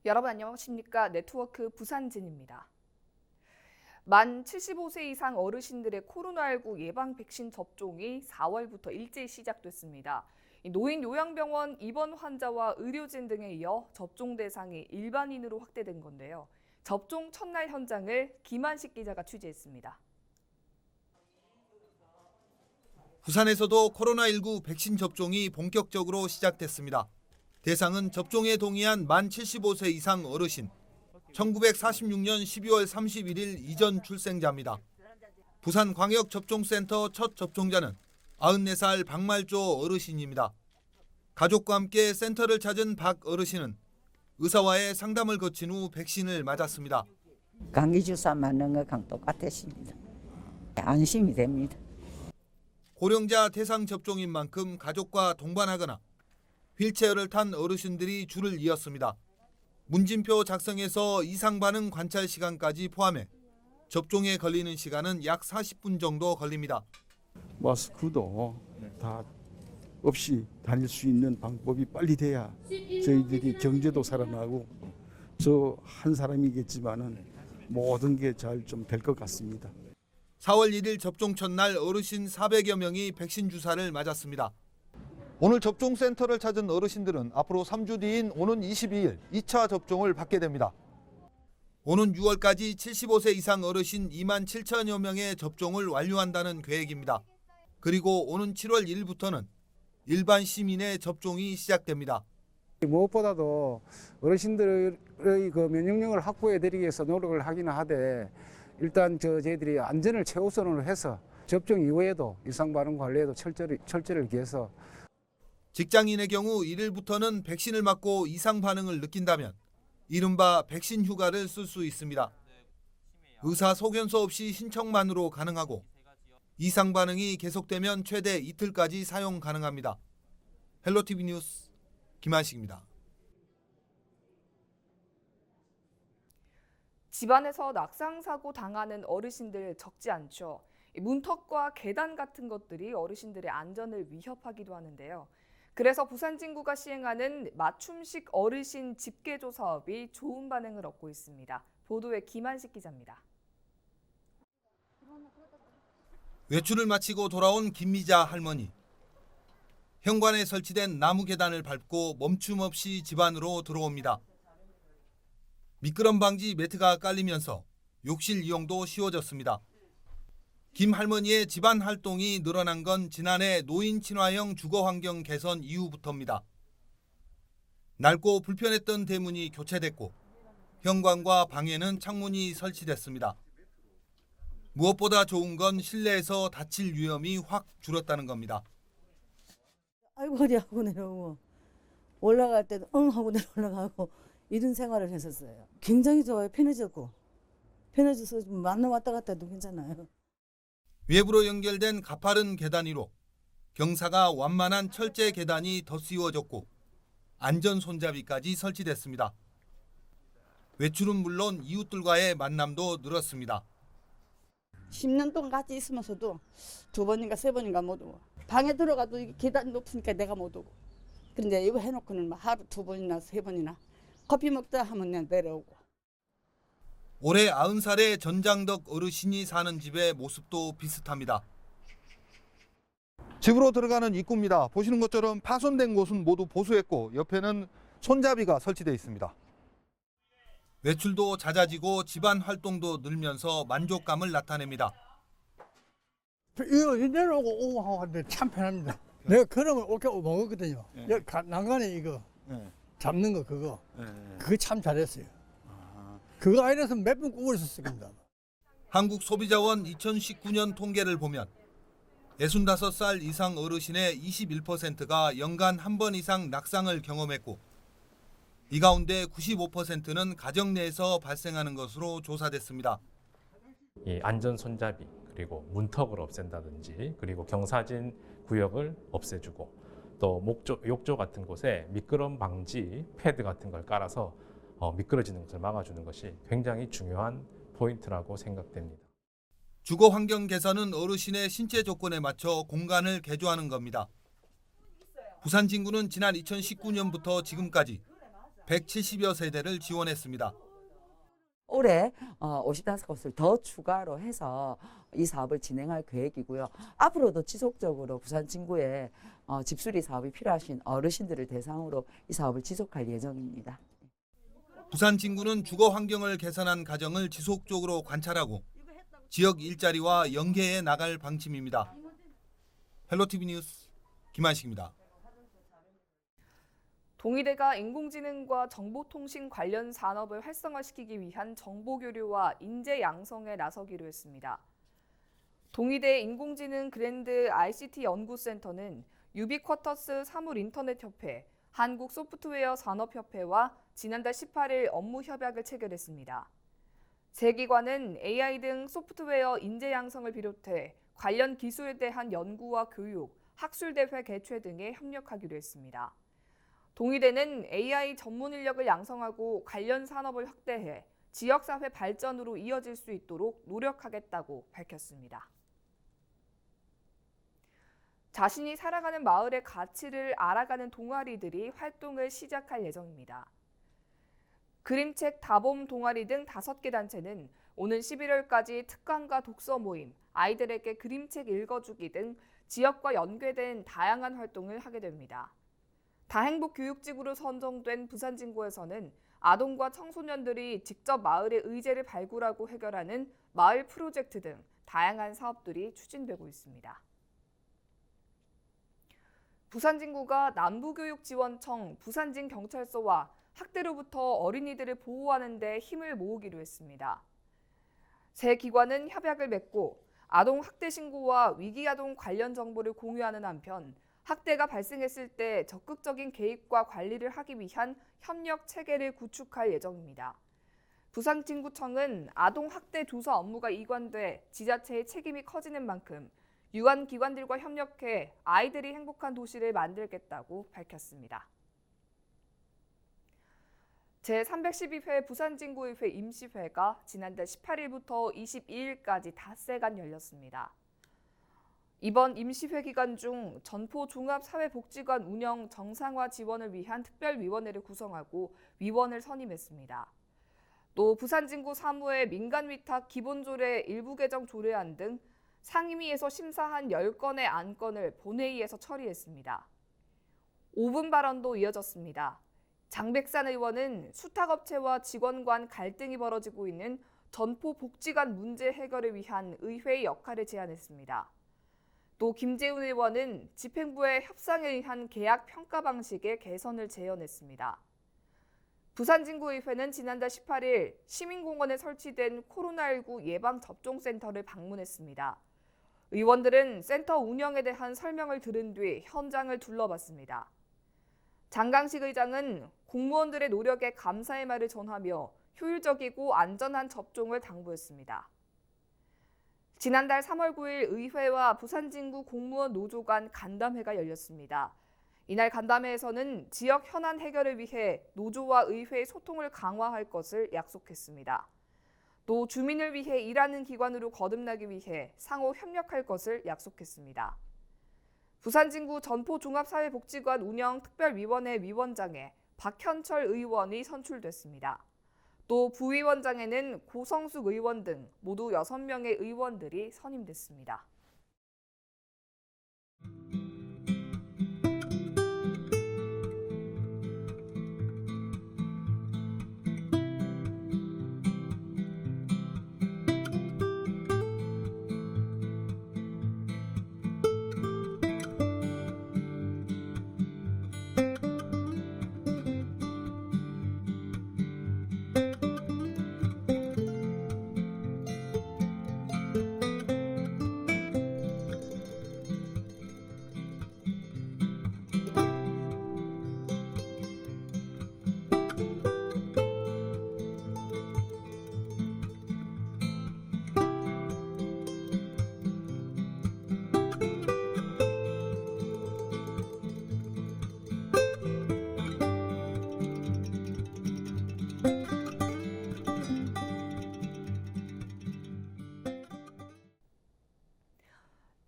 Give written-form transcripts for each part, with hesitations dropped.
여러분 안녕하십니까? 네트워크 부산진입니다. 만 75세 이상 어르신들의 코로나19 예방 백신 접종이 4월부터 일제히 시작됐습니다. 노인 요양병원 입원 환자와 의료진 등에 이어 접종 대상이 일반인으로 확대된 건데요. 접종 첫날 현장을 김한식 기자가 취재했습니다. 부산에서도 코로나19 백신 접종이 본격적으로 시작됐습니다. 대상은 접종에 동의한 만 75세 이상 어르신, 1946년 12월 31일 이전 출생자입니다. 부산광역접종센터 첫 접종자는 94살 박말조 어르신입니다. 가족과 함께 센터를 찾은 박 어르신은 의사와의 상담을 거친 후 백신을 맞았습니다. 감기 주사 맞는 거랑 똑같았습니다. 안심이 됩니다. 고령자 대상 접종인 만큼 가족과 동반하거나 휠체어를 탄 어르신들이 줄을 이었습니다. 문진표 작성에서 이상 반응 관찰 시간까지 포함해 접종에 걸리는 시간은 약 40분 정도 걸립니다. 마스크도 다 없이 다닐 수 있는 방법이 빨리 돼야 저희들이 경제도 살아나고 저 한 사람이겠지만은 모든 게 잘 좀 될 것 같습니다. 4월 1일 접종 첫날 어르신 400여 명이 백신 주사를 맞았습니다. 오늘 접종센터를 찾은 어르신들은 앞으로 3주 뒤인 오는 22일 2차 접종을 받게 됩니다. 오는 6월까지 75세 이상 어르신 2만 7천여 명의 접종을 완료한다는 계획입니다. 그리고 오는 7월 1일부터는 일반 시민의 접종이 시작됩니다. 무엇보다도 어르신들의 그 면역력을 확보해드리기 위해서 노력을 하기는 하되 일단 저희들이 안전을 최우선으로 해서 접종 이후에도 이상 반응 관리에도 철저를 기해서 직장인의 경우 1일부터는 백신을 맞고 이상 반응을 느낀다면 이른바 백신 휴가를 쓸 수 있습니다. 의사 소견서 없이 신청만으로 가능하고 이상 반응이 계속되면 최대 이틀까지 사용 가능합니다. 헬로티비 뉴스 김한식입니다. 집안에서 낙상사고 당하는 어르신들 적지 않죠. 문턱과 계단 같은 것들이 어르신들의 안전을 위협하기도 하는데요. 그래서 부산진구가 시행하는 맞춤식 어르신 집계조 사업이 좋은 반응을 얻고 있습니다. 보도에 김한식 기자입니다. 외출을 마치고 돌아온 김미자 할머니. 현관에 설치된 나무 계단을 밟고 멈춤 없이 집 안으로 들어옵니다. 미끄럼 방지 매트가 깔리면서 욕실 이용도 쉬워졌습니다. 김 할머니의 집안 활동이 늘어난 건 지난해 노인 친화형 주거 환경 개선 이후부터입니다. 낡고 불편했던 대문이 교체됐고 현관과 방에는 창문이 설치됐습니다. 무엇보다 좋은 건 실내에서 다칠 위험이 확 줄었다는 겁니다. 아이고 허리 하고 내려오고 올라갈 때도 응 하고 내려가고 이런 생활을 했었어요. 굉장히 좋아요. 편해져서 만나 왔다 갔다 해도 괜찮아요. 외부로 연결된 가파른 계단 위로 경사가 완만한 철제 계단이 덧씌워졌고 안전 손잡이까지 설치됐습니다. 외출은 물론 이웃들과의 만남도 늘었습니다. 10년 동안 같이 있으면서도 2번인가 3번인가 못 오고 방에 들어가도 이게 계단 높으니까 내가 못 오고 그런데 이거 해놓고는 막 하루 2번이나 3번이나 커피 먹다 하면 그냥 내려오고. 올해 90살의 전장덕 어르신이 사는 집의 모습도 비슷합니다. 집으로 들어가는 입구입니다. 보시는 것처럼 파손된 곳은 모두 보수했고 옆에는 손잡이가 설치되어 있습니다. 외출도 잦아지고 집안 활동도 늘면서 만족감을 나타냅니다. 이거 내려오고 오고 하는데 참 편합니다. 내가 그러면 오게 먹었거든요. 여기 난간에 이거 잡는 거 그거 참 잘했어요. 그거 아니라서 몇 번 꾸고 있었을 겁니다. 한국소비자원 2019년 통계를 보면 65살 이상 어르신의 21%가 연간 한 번 이상 낙상을 경험했고 이 가운데 95%는 가정 내에서 발생하는 것으로 조사됐습니다. 이 안전 손잡이 그리고 문턱을 없앤다든지 그리고 경사진 구역을 없애주고 또 욕조 같은 곳에 미끄럼 방지 패드 같은 걸 깔아서 미끄러지는 것을 막아주는 것이 굉장히 중요한 포인트라고 생각됩니다. 주거 환경 개선은 어르신의 신체 조건에 맞춰 공간을 개조하는 겁니다. 부산 진구는 지난 2019년부터 지금까지 170여 세대를 지원했습니다. 올해 55곳을 더 추가로 해서 이 사업을 진행할 계획이고요. 앞으로도 지속적으로 부산 진구에 집수리 사업이 필요하신 어르신들을 대상으로 이 사업을 지속할 예정입니다. 부산 진구는 주거 환경을 개선한 가정을 지속적으로 관찰하고 지역 일자리와 연계해 나갈 방침입니다. 헬로티비 뉴스 김한식입니다. 동의대가 인공지능과 정보통신 관련 산업을 활성화시키기 위한 정보교류와 인재 양성에 나서기로 했습니다. 동의대 인공지능 그랜드 ICT 연구센터는 유비쿼터스 사물인터넷협회, 한국소프트웨어 산업협회와 지난달 18일 업무 협약을 체결했습니다. 세 기관은 AI 등 소프트웨어 인재 양성을 비롯해 관련 기술에 대한 연구와 교육, 학술대회 개최 등에 협력하기로 했습니다. 동의대는 AI 전문 인력을 양성하고 관련 산업을 확대해 지역사회 발전으로 이어질 수 있도록 노력하겠다고 밝혔습니다. 자신이 살아가는 마을의 가치를 알아가는 동아리들이 활동을 시작할 예정입니다. 그림책 다봄 동아리 등 5개 단체는 오는 11월까지 특강과 독서 모임, 아이들에게 그림책 읽어주기 등 지역과 연계된 다양한 활동을 하게 됩니다. 다행복교육지구로 선정된 부산 진구에서는 아동과 청소년들이 직접 마을의 의제를 발굴하고 해결하는 마을 프로젝트 등 다양한 사업들이 추진되고 있습니다. 부산진구가 남부교육지원청 부산진경찰서와 학대로부터 어린이들을 보호하는 데 힘을 모으기로 했습니다. 세 기관은 협약을 맺고 아동 학대 신고와 위기아동 관련 정보를 공유하는 한편 학대가 발생했을 때 적극적인 개입과 관리를 하기 위한 협력 체계를 구축할 예정입니다. 부산진구청은 아동 학대 조사 업무가 이관돼 지자체의 책임이 커지는 만큼 유관 기관들과 협력해 아이들이 행복한 도시를 만들겠다고 밝혔습니다. 제312회 부산진구의회 임시회가 지난달 18일부터 22일까지 닷새간 열렸습니다. 이번 임시회 기간 중 전포 종합사회복지관 운영 정상화 지원을 위한 특별위원회를 구성하고 위원을 선임했습니다. 또 부산진구 사무의 민간위탁 기본조례 일부 개정 조례안 등 상임위에서 심사한 10건의 안건을 본회의에서 처리했습니다. 5분 발언도 이어졌습니다. 장백산 의원은 수탁업체와 직원 간 갈등이 벌어지고 있는 전포 복지관 문제 해결을 위한 의회의 역할을 제안했습니다. 또 김재훈 의원은 집행부의 협상에 의한 계약 평가 방식의 개선을 제언했습니다. 부산진구의회는 지난달 18일 시민공원에 설치된 코로나19 예방접종센터를 방문했습니다. 의원들은 센터 운영에 대한 설명을 들은 뒤 현장을 둘러봤습니다. 장강식 의장은 공무원들의 노력에 감사의 말을 전하며 효율적이고 안전한 접종을 당부했습니다. 지난달 3월 9일 의회와 부산진구 공무원 노조 간 간담회가 열렸습니다. 이날 간담회에서는 지역 현안 해결을 위해 노조와 의회의 소통을 강화할 것을 약속했습니다. 또 주민을 위해 일하는 기관으로 거듭나기 위해 상호 협력할 것을 약속했습니다. 부산진구 전포종합사회복지관 운영특별위원회 위원장에 박현철 의원이 선출됐습니다. 또 부위원장에는 고성숙 의원 등 모두 6명의 의원들이 선임됐습니다.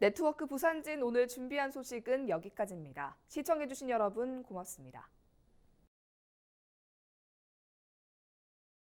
네트워크 부산진 오늘 준비한 소식은 여기까지입니다. 시청해주신 여러분 고맙습니다.